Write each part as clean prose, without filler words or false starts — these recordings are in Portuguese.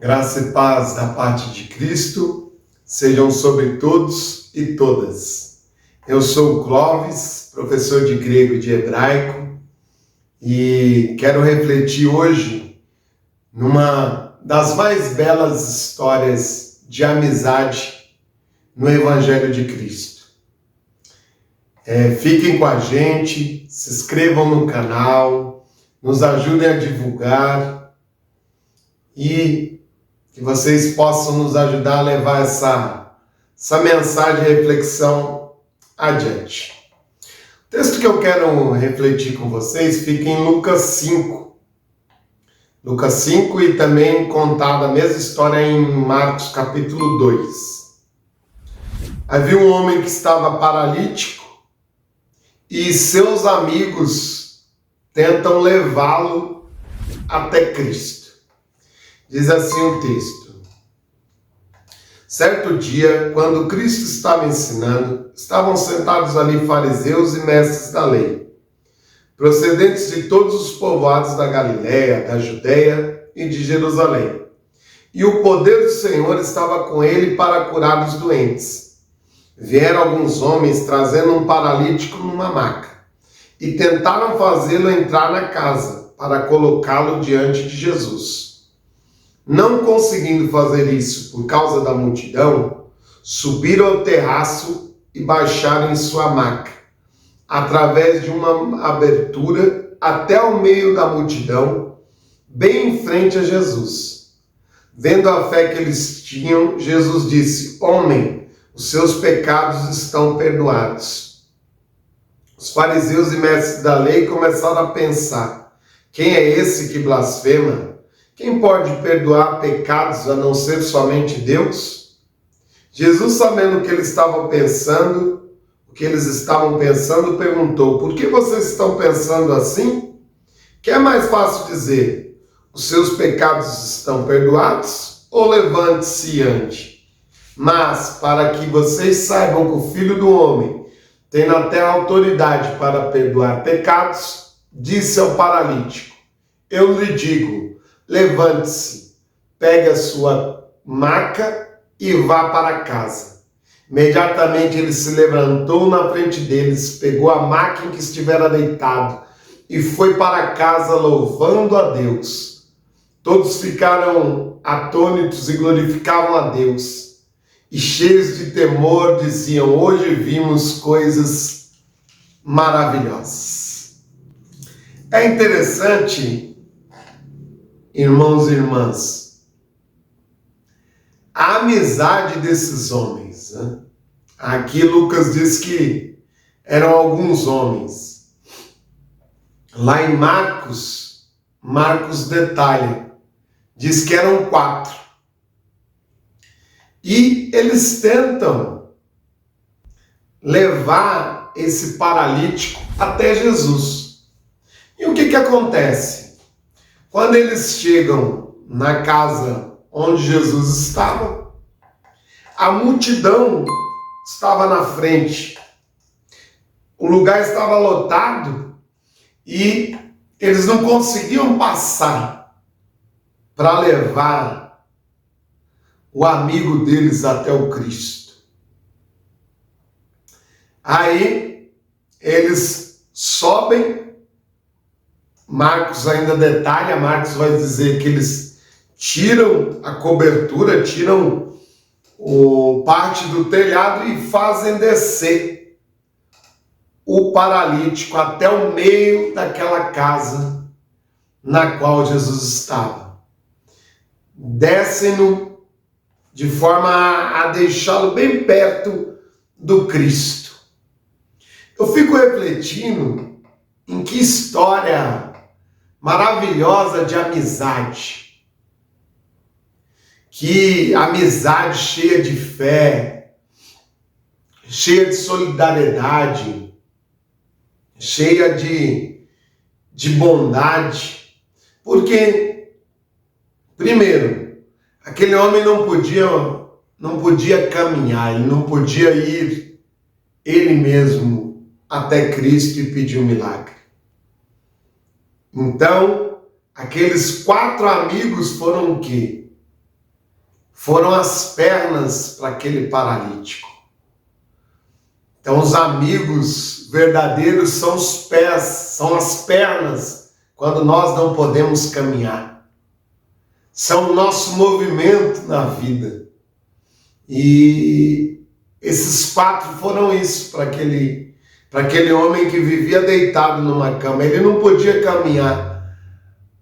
Graça e paz da parte de Cristo sejam sobre todos e todas. Eu sou o Clóvis, professor de grego e de hebraico, e quero refletir hoje numa das mais belas histórias de amizade no Evangelho de Cristo. Fiquem com a gente, se inscrevam no canal, nos ajudem a divulgar e que vocês possam nos ajudar a levar essa mensagem de reflexão adiante. O texto que eu quero refletir com vocês fica em Lucas 5. Lucas 5 e também contada a mesma história em Marcos capítulo 2. Havia um homem que estava paralítico e seus amigos tentam levá-lo até Cristo. Diz assim o texto: certo dia, quando Cristo estava ensinando, estavam sentados ali fariseus e mestres da lei, procedentes de todos os povoados da Galiléia, da Judéia e de Jerusalém. E o poder do Senhor estava com ele para curar os doentes. Vieram alguns homens trazendo um paralítico numa maca e tentaram fazê-lo entrar na casa para colocá-lo diante de Jesus. Não conseguindo fazer isso por causa da multidão, subiram ao terraço e baixaram em sua maca, através de uma abertura até o meio da multidão, bem em frente a Jesus. Vendo a fé que eles tinham, Jesus disse: homem, os seus pecados estão perdoados. Os fariseus e mestres da lei começaram a pensar: quem é esse que blasfema? Quem pode perdoar pecados a não ser somente Deus? Jesus, sabendo o que eles estavam pensando, perguntou: por que vocês estão pensando assim? Que é mais fácil dizer: os seus pecados estão perdoados, ou levante-se e ande? Mas, para que vocês saibam que o Filho do Homem tem na terra autoridade para perdoar pecados, disse ao paralítico: eu lhe digo, levante-se, pegue a sua maca e vá para casa. Imediatamente ele se levantou na frente deles, pegou a maca em que estivera deitado e foi para casa louvando a Deus. Todos ficaram atônitos e glorificavam a Deus. E cheios de temor diziam: hoje vimos coisas maravilhosas. É interessante, irmãos e irmãs, a amizade desses homens, né? Aqui Lucas diz que eram alguns homens. Lá em Marcos detalha, diz que eram 4. E eles tentam levar esse paralítico até Jesus. E o que acontece? Quando eles chegam na casa onde Jesus estava, a multidão estava na frente. O lugar estava lotado e eles não conseguiam passar para levar o amigo deles até o Cristo. Aí eles sobem. Marcos ainda detalha, Marcos vai dizer que eles tiram a cobertura, tiram parte do telhado e fazem descer o paralítico até o meio daquela casa na qual Jesus estava. Descem-no de forma a deixá-lo bem perto do Cristo. Eu fico refletindo em que história maravilhosa de amizade. Que amizade cheia de fé, cheia de solidariedade, cheia de bondade. Porque, primeiro, aquele homem não podia caminhar, ele não podia ir ele mesmo até Cristo e pedir um milagre. Então, aqueles 4 amigos foram o quê? foram as pernas para aquele paralítico. Então, os amigos verdadeiros são os pés, são as pernas, quando nós não podemos caminhar. São o nosso movimento na vida. E esses 4 foram isso para aquele homem que vivia deitado numa cama. Ele não podia caminhar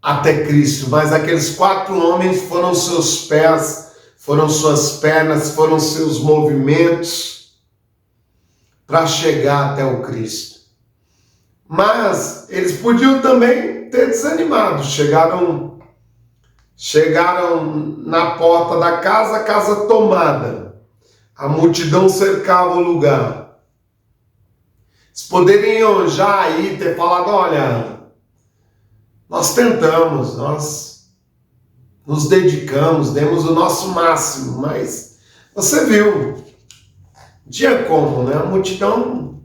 até Cristo, mas aqueles 4 homens foram seus pés, foram suas pernas, foram seus movimentos para chegar até o Cristo. Mas eles podiam também ter desanimado. Chegaram na porta da casa, a casa tomada. A multidão cercava o lugar. Eles poderiam já aí ter falado, olha, nós tentamos, nós nos dedicamos, demos o nosso máximo, mas você viu, não tinha como, né? A multidão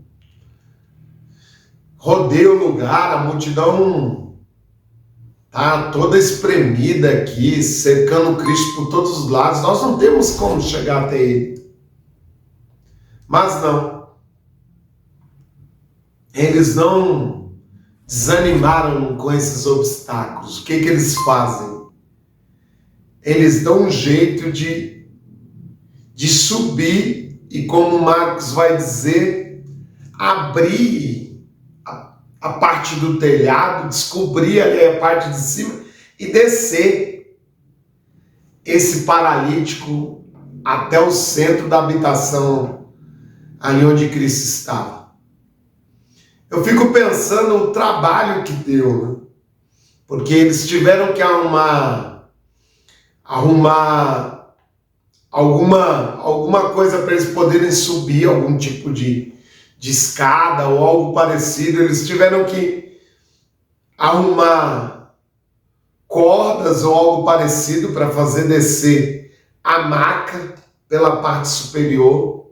rodeia o lugar, a multidão tá toda espremida aqui, cercando Cristo por todos os lados, nós não temos como chegar até Ele. Mas não, eles não desanimaram com esses obstáculos. O que eles fazem? Eles dão um jeito de subir e, como Marcos vai dizer, abrir a parte do telhado, descobrir ali a parte de cima e descer esse paralítico até o centro da habitação, ali onde Cristo estava. Eu fico pensando no trabalho que deu, né? Porque eles tiveram que arrumar alguma coisa para eles poderem subir, algum tipo de escada ou algo parecido. Eles tiveram que arrumar cordas ou algo parecido para fazer descer a maca pela parte superior.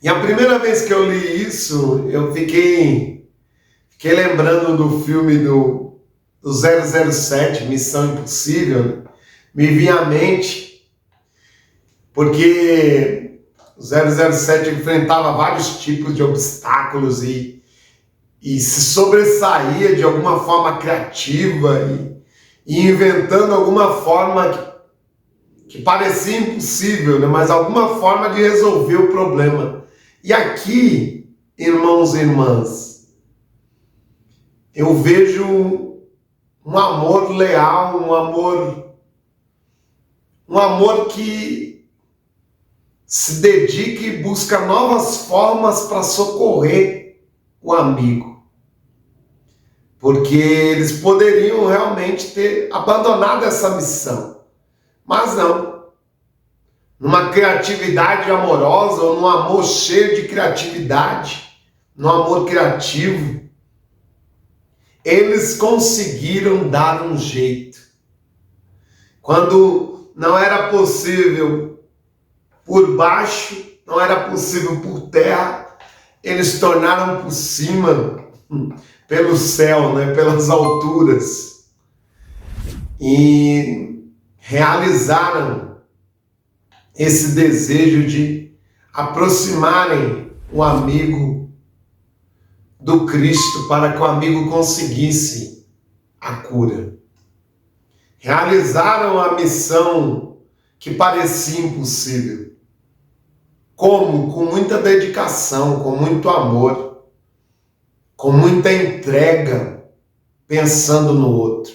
E a primeira vez que eu li isso, eu fiquei lembrando do filme do 007, Missão Impossível. Me vinha à mente, porque o 007 enfrentava vários tipos de obstáculos e se sobressaía de alguma forma criativa e inventando alguma forma que parecia impossível, né? Mas alguma forma de resolver o problema. E aqui, irmãos e irmãs, eu vejo um amor leal, um amor que se dedica e busca novas formas para socorrer o amigo. Porque eles poderiam realmente ter abandonado essa missão, mas não. Numa criatividade amorosa, ou num amor cheio de criatividade, num amor criativo, eles conseguiram dar um jeito. Quando não era possível por baixo, não era possível por terra, eles tornaram por cima, pelo céu, né, pelas alturas, e realizaram esse desejo de aproximarem o amigo do Cristo para que o amigo conseguisse a cura. Realizaram a missão que parecia impossível. Como? Com muita dedicação, com muito amor, com muita entrega, pensando no outro.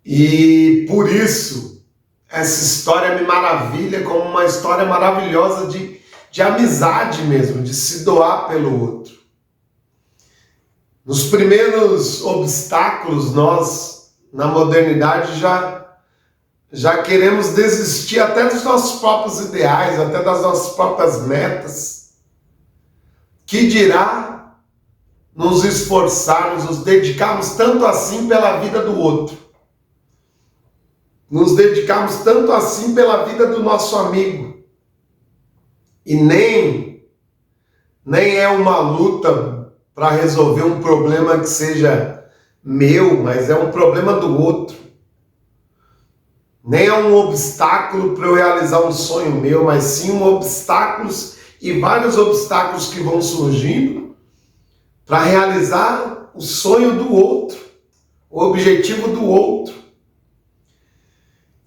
E por isso, essa história me maravilha como uma história maravilhosa de amizade mesmo, de se doar pelo outro. Nos primeiros obstáculos, nós, na modernidade, já queremos desistir até dos nossos próprios ideais, até das nossas próprias metas. Que dirá nos esforçarmos, nos dedicarmos tanto assim pela vida do outro? Nos dedicarmos tanto assim pela vida do nosso amigo. E nem é uma luta para resolver um problema que seja meu, mas é um problema do outro. nem é um obstáculo para eu realizar um sonho meu, mas sim obstáculos e vários obstáculos que vão surgindo para realizar o sonho do outro, o objetivo do outro.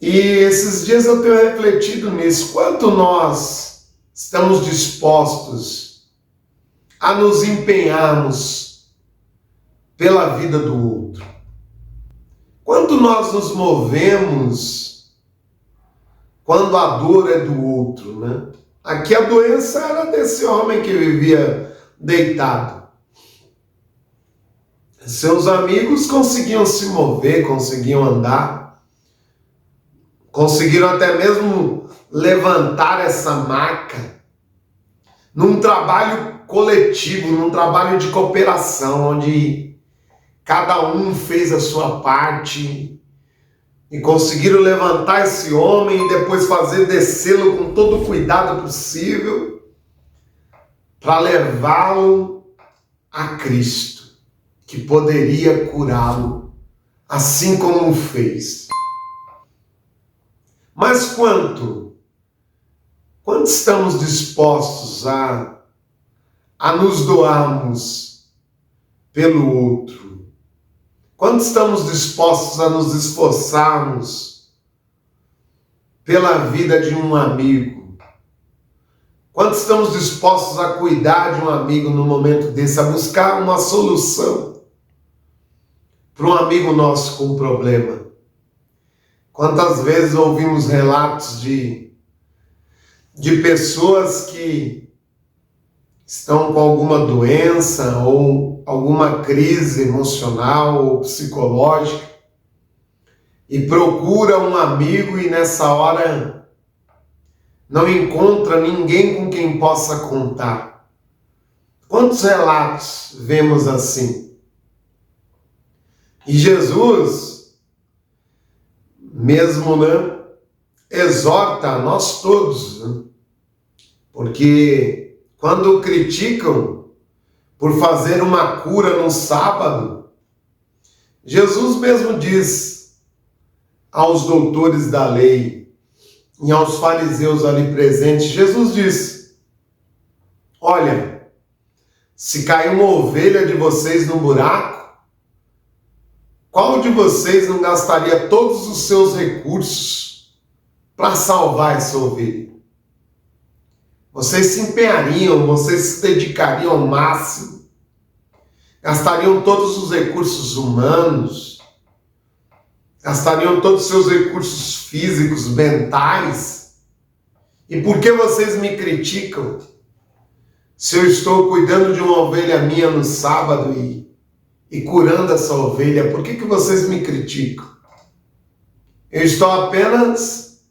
E esses dias eu tenho refletido nisso, quanto nós estamos dispostos a nos empenharmos pela vida do outro. Quanto nós nos movemos quando a dor é do outro, né? Aqui a doença era desse homem que vivia deitado. Seus amigos conseguiam se mover, conseguiam andar, conseguiram até mesmo levantar essa maca num trabalho coletivo, num trabalho de cooperação, onde cada um fez a sua parte e conseguiram levantar esse homem e depois fazer descê-lo com todo o cuidado possível para levá-lo a Cristo, que poderia curá-lo, assim como o fez. Mas quanto estamos dispostos a nos doarmos pelo outro? Quanto estamos dispostos a nos esforçarmos pela vida de um amigo? Quanto estamos dispostos a cuidar de um amigo no momento desse, a buscar uma solução para um amigo nosso com problema? Quantas vezes ouvimos relatos de pessoas que estão com alguma doença ou alguma crise emocional ou psicológica e procura um amigo e nessa hora não encontra ninguém com quem possa contar. Quantos relatos vemos assim? E Jesus, mesmo, exorta a nós todos, porque quando criticam por fazer uma cura no sábado, Jesus mesmo diz aos doutores da lei e aos fariseus ali presentes, Jesus diz: olha, se cair uma ovelha de vocês no buraco, qual de vocês não gastaria todos os seus recursos para salvar essa ovelha? Vocês se empenhariam, vocês se dedicariam ao máximo, gastariam todos os recursos humanos, gastariam todos os seus recursos físicos, mentais. E por que vocês me criticam se eu estou cuidando de uma ovelha minha no sábado e curando essa ovelha? Por que vocês me criticam? Eu estou apenas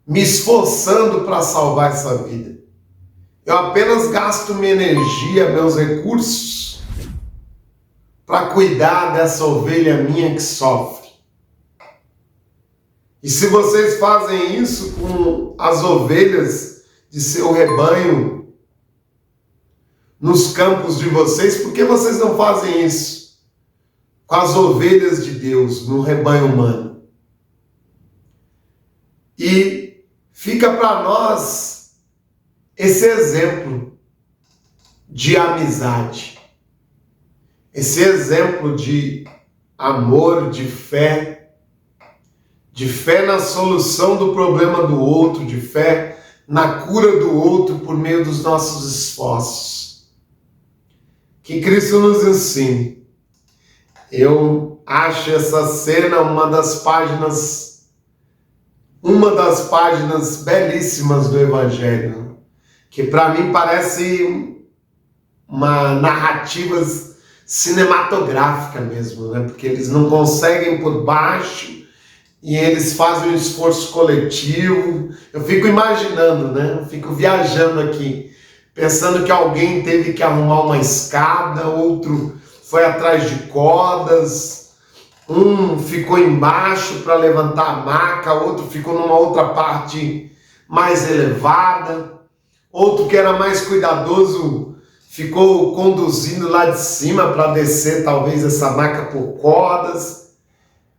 me esforçando para salvar essa vida. Eu apenas gasto minha energia, meus recursos para cuidar dessa ovelha minha que sofre. E se vocês fazem isso com as ovelhas de seu rebanho nos campos de vocês, por que vocês não fazem isso com as ovelhas de Deus no rebanho humano? E fica para nós esse exemplo de amizade, esse exemplo de amor, de fé na solução do problema do outro, de fé na cura do outro por meio dos nossos esforços. Que Cristo nos ensine. Eu acho essa cena uma das páginas belíssimas do Evangelho, que para mim parece uma narrativa cinematográfica mesmo, porque eles não conseguem por baixo e eles fazem um esforço coletivo. Eu fico imaginando, eu fico viajando aqui, pensando que alguém teve que arrumar uma escada, outro foi atrás de cordas, um ficou embaixo para levantar a maca, outro ficou numa outra parte mais elevada, outro que era mais cuidadoso ficou conduzindo lá de cima para descer talvez essa maca por cordas.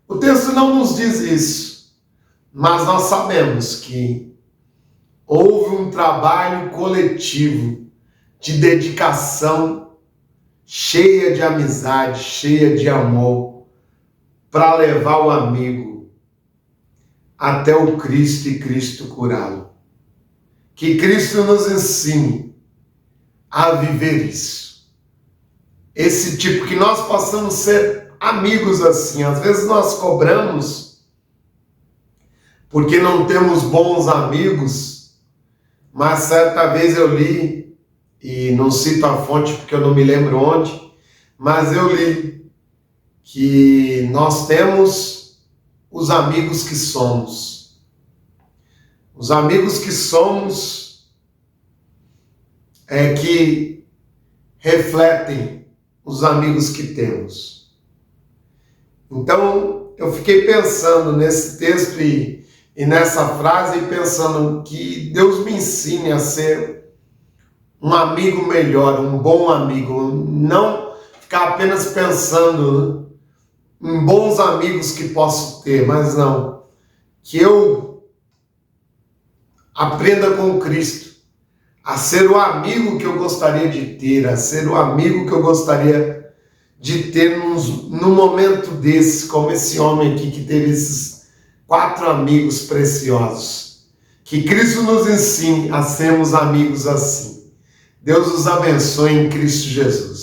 O texto não nos diz isso, mas nós sabemos que houve um trabalho coletivo de dedicação, cheia de amizade, cheia de amor, para levar o amigo até o Cristo e Cristo curá-lo. Que Cristo nos ensine a viver isso. Esse tipo, que nós possamos ser amigos assim. Às vezes nós cobramos porque não temos bons amigos, mas certa vez eu li, e não cito a fonte porque eu não me lembro onde, mas eu li que nós temos os amigos que somos. Os amigos que somos é que refletem os amigos que temos. Então, eu fiquei pensando nesse texto e nessa frase, e pensando que Deus me ensine a ser um amigo melhor, um bom amigo, não ficar apenas pensando em bons amigos que posso ter, mas não, que eu aprenda com Cristo a ser o amigo que eu gostaria de ter, a ser o amigo que eu gostaria de ter num momento desse, como esse homem aqui que teve esses 4 amigos preciosos. Que Cristo nos ensine a sermos amigos assim. Deus os abençoe em Cristo Jesus.